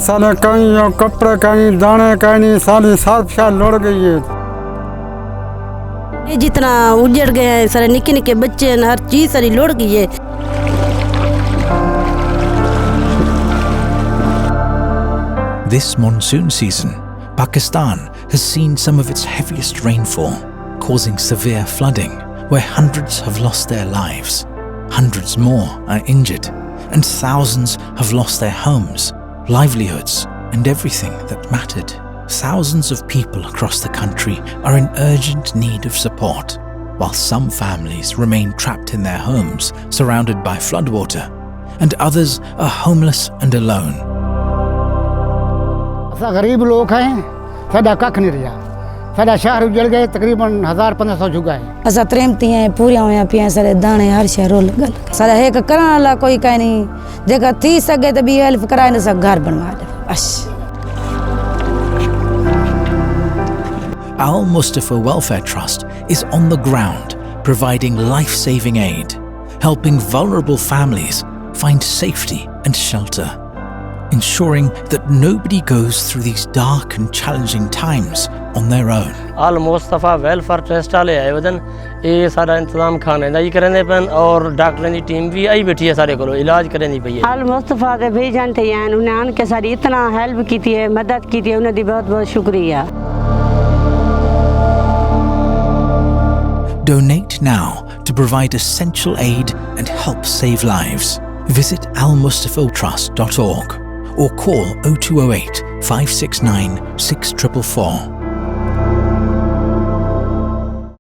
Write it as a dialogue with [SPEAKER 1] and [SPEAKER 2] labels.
[SPEAKER 1] साले कहीं और कपड़े कहीं दाने कहीं साली सब शाल लुढ़ गई है।
[SPEAKER 2] ये जितना उजड़ गए हैं सारे निके निके बच्चे हैं, हर चीज सारी लुढ़ गई है।
[SPEAKER 3] This monsoon season, Pakistan has seen some of its heaviest rainfall, causing severe flooding, where hundreds have lost their lives, hundreds more are injured, and thousands have lost their homes, livelihoods, and everything that mattered. Thousands of people across the country are in urgent need of support, while some families remain trapped in their homes, surrounded by floodwater, and others are homeless and alone.
[SPEAKER 4] असा गरीब लोग हैं, साडा कख नहीं रहा, साडा शहर उजड़ गए, तकरीबन 1500 जुगा है।
[SPEAKER 5] असा त्रेमती हैं पूरिया हुआ पिया सारे दाने हर शहरों लगल सारा एक करण वाला कोई कहीं नहीं, जेका थी सके तो भी हेल्प कराए न सब घर बनवा दे बस।
[SPEAKER 3] Al Mustafa Welfare Trust is on the ground, providing life-saving aid, helping vulnerable families find safety and shelter, ensuring that nobody goes through these dark and challenging times on their own.
[SPEAKER 6] Al Mustafa Welfare Trust वाले आए वजन ये सारा इंतजाम खाने दा ही करने पन और डॉक्टरों की टीम भी आई बैठी है सारे को इलाज करने पई है।
[SPEAKER 2] अल मुस्तफा दे भाई जानते हैं उन्हें आन के सारी इतना हेल्प की थी है, मदद की थी, उन्हें दी बहुत बहुत शुक्रिया।
[SPEAKER 3] Donate now to provide essential aid and help save lives. Visit almustafatrust.org or call 0208 569 6444.